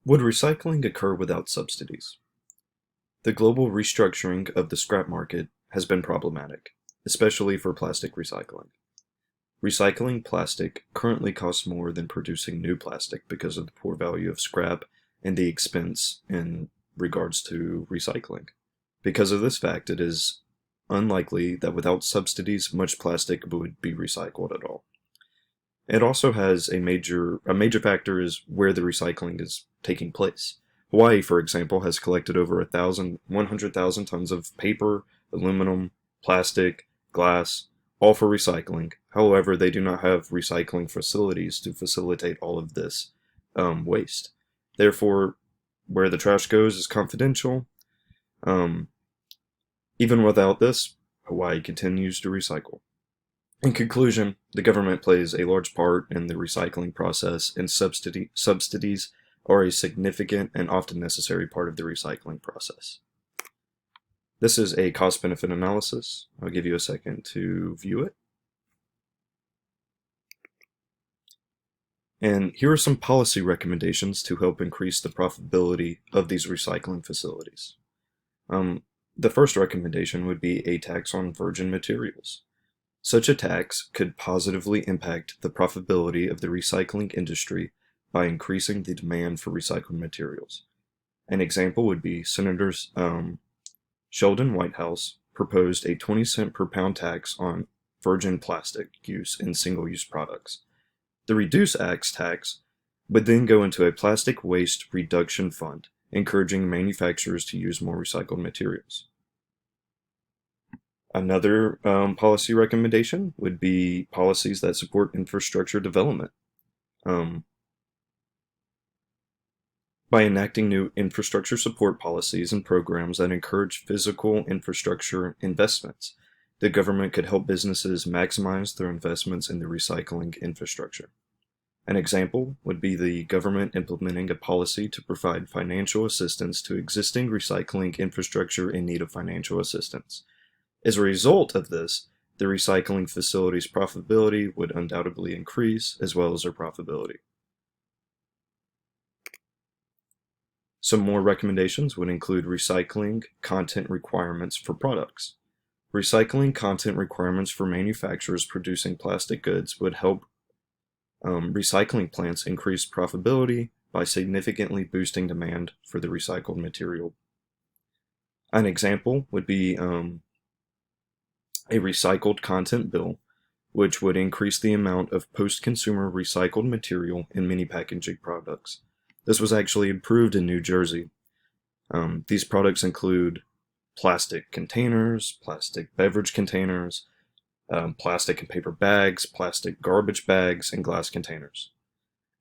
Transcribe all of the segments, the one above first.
Would recycling occur without subsidies? The global restructuring of the scrap market has been problematic, especially for plastic recycling. Recycling plastic currently costs more than producing new plastic because of the poor value of scrap and the expense in regards to recycling. Because of this fact, it is unlikely that without subsidies, much plastic would be recycled at all. It also has a major factor is where the recycling is taking place. Hawaii, for example, has collected over 100,000 tons of paper, aluminum, plastic, glass, all for recycling. However, they do not have recycling facilities to facilitate all of this waste. Therefore, where the trash goes is confidential. Um, Even without this, Hawaii continues to recycle. In conclusion, the government plays a large part in the recycling process, and subsidies are a significant and often necessary part of the recycling process. This is a cost-benefit analysis. I'll give you a second to view it. And here are some policy recommendations to help increase the profitability of these recycling facilities. The first recommendation would be a tax on virgin materials. Such a tax could positively impact the profitability of the recycling industry by increasing the demand for recycled materials. An example would be Senators Sheldon Whitehouse proposed a 20-cent per pound tax on virgin plastic use in single-use products. The Reduce Act's tax would then go into a plastic waste reduction fund, encouraging manufacturers to use more recycled materials. Another policy recommendation would be policies that support infrastructure development. By enacting new infrastructure support policies and programs that encourage physical infrastructure investments, the government could help businesses maximize their investments in the recycling infrastructure. An example would be the government implementing a policy to provide financial assistance to existing recycling infrastructure in need of financial assistance. As a result of this, the recycling facility's profitability would undoubtedly increase, as well as their profitability. Some more recommendations would include recycling content requirements for products. Recycling content requirements for manufacturers producing plastic goods would help recycling plants increase profitability by significantly boosting demand for the recycled material. An example would be a recycled content bill, which would increase the amount of post-consumer recycled material in many packaging products. This was actually approved in New Jersey. These products include plastic containers, plastic beverage containers, plastic and paper bags, plastic garbage bags, and glass containers.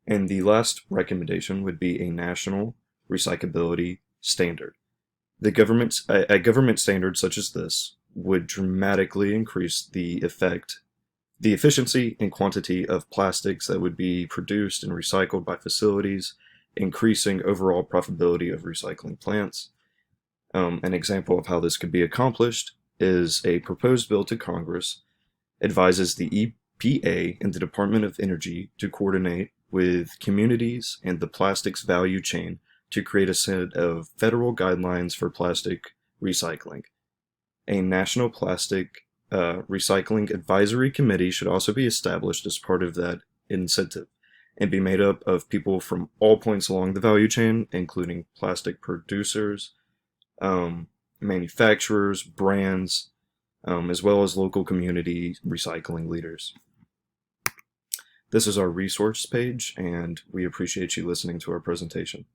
And the last recommendation would be a national recyclability standard. A government standard such as this would dramatically increase the efficiency and quantity of plastics that would be produced and recycled by facilities, increasing overall profitability of recycling plants. An example of how this could be accomplished is a proposed bill to Congress advises the EPA and the Department of Energy to coordinate with communities and the plastics value chain to create a set of federal guidelines for plastic recycling. A national plastic recycling advisory committee should also be established as part of that incentive and be made up of people from all points along the value chain, including plastic producers, manufacturers, brands, as well as local community recycling leaders. This is our resource page, and we appreciate you listening to our presentation.